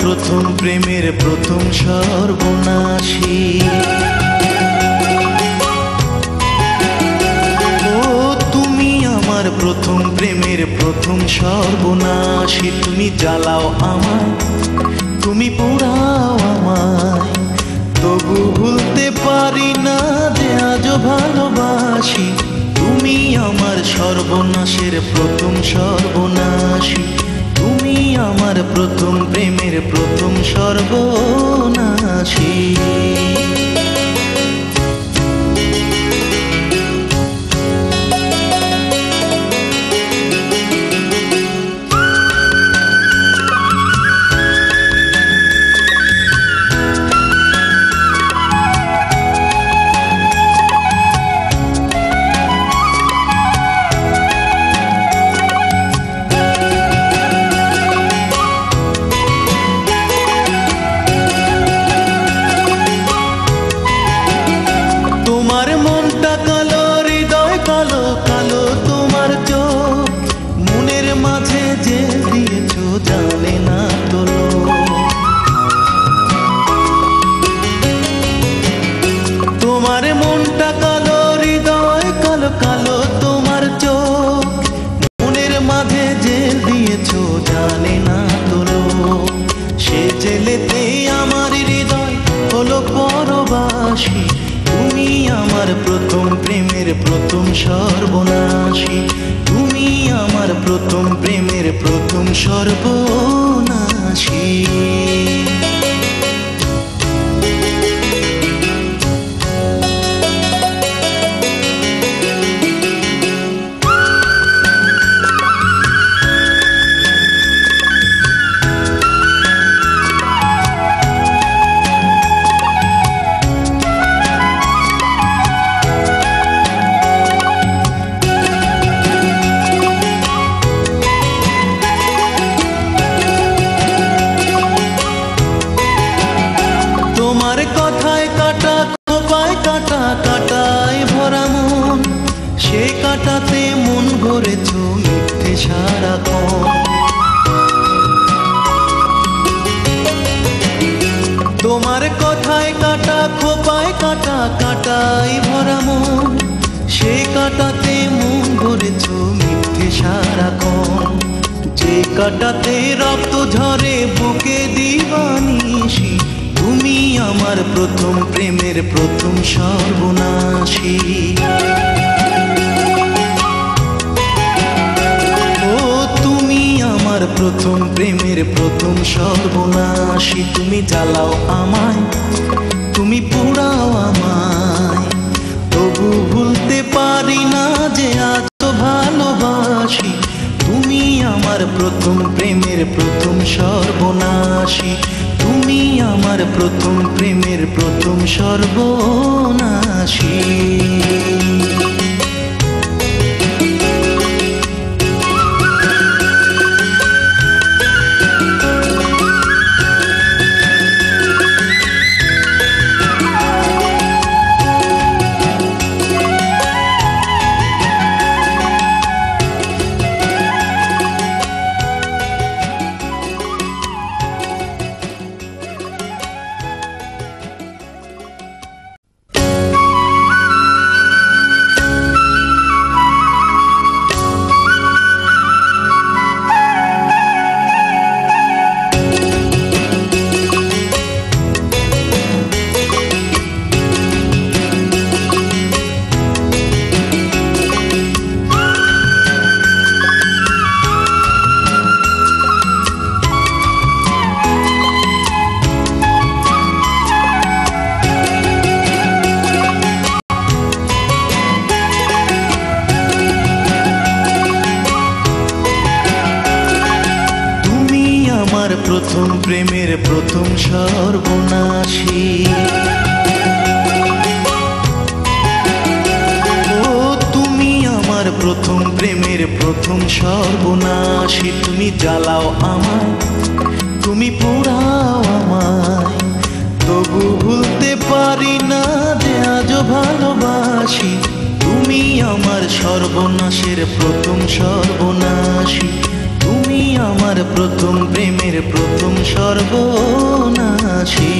প্রথম প্রেমের প্রথম সর্বনাশী। ও তুমি আমার প্রথম প্রেমের প্রথম সর্বনাশী। তুমি জ্বালাও আমায়, তুমি পোড়াও আমায়, তবু ভুলতে পারি না যে আজও ভালোবাসি। তুমি আমার সর্বনাশের প্রথম সর্বনাশী। তুমি আমার প্রথম প্রেমের প্রথম সর্বনাশী। তোমার মনটা কালো, হৃদয় কালো, কালো তোমার চোখ, মনের মাঝে যে দিয়েছো জানে না তো লোক। তোমার মনটা কালো, হৃদয় কালো, কালো তোমার চোখ, মনের মাঝে যে দিয়েছো জানে না তো লোক। সে জেলেতে আমার হৃদয় হলো পরবাসী। তুমি আমার প্রথম প্রেমের প্রথম সর্বনাশী। তুমি আমার প্রথম প্রেমের প্রথম সর্বনাশী। তোমার কথায় কাটা, খোপায় কাটা, কাটায় ভরা মন, সে কাটাতে মন ভরেছ মিথ্যে সারাক্ষণ। তোমার কথায় কাটা, খোপায় কাটা, কাটায় ভরা মন, সে কাটাতে মন ভরেছ মিথ্যে সারাক্ষণ। যে কাটাতে রক্ত ঝরে বুকে দিবানিশি। তুমি আমার প্রথম প্রেমের প্রথম সর্বনাশী। ও তুমি আমার প্রথম প্রেমের প্রথম সর্বনাশী। তুমি জ্বালাও আমায়, তুমি পোড়াও আমায়, তবু ভুলতে পারি না যে আজও ভালোবাসি। তুমি আমার প্রথম প্রেমের প্রথম সর্বনাশী। তুমি আমার প্রথম প্রেমের প্রথম সর্বনাশী। প্রথম প্রেমের প্রথম সর্বনাশী। ও তুমি আমার প্রথম প্রেমের প্রথম সর্বনাশী। তুমি জ্বালাও আমায়, তুমি পোড়াও আমায়, তবু ভুলতে পারি না যে আজও ভালোবাসি। তুমি আমার সর্বনাশের প্রথম সর্বনাশী। তুমি আমার প্রথম প্রেমের প্রথম সর্বনাশী।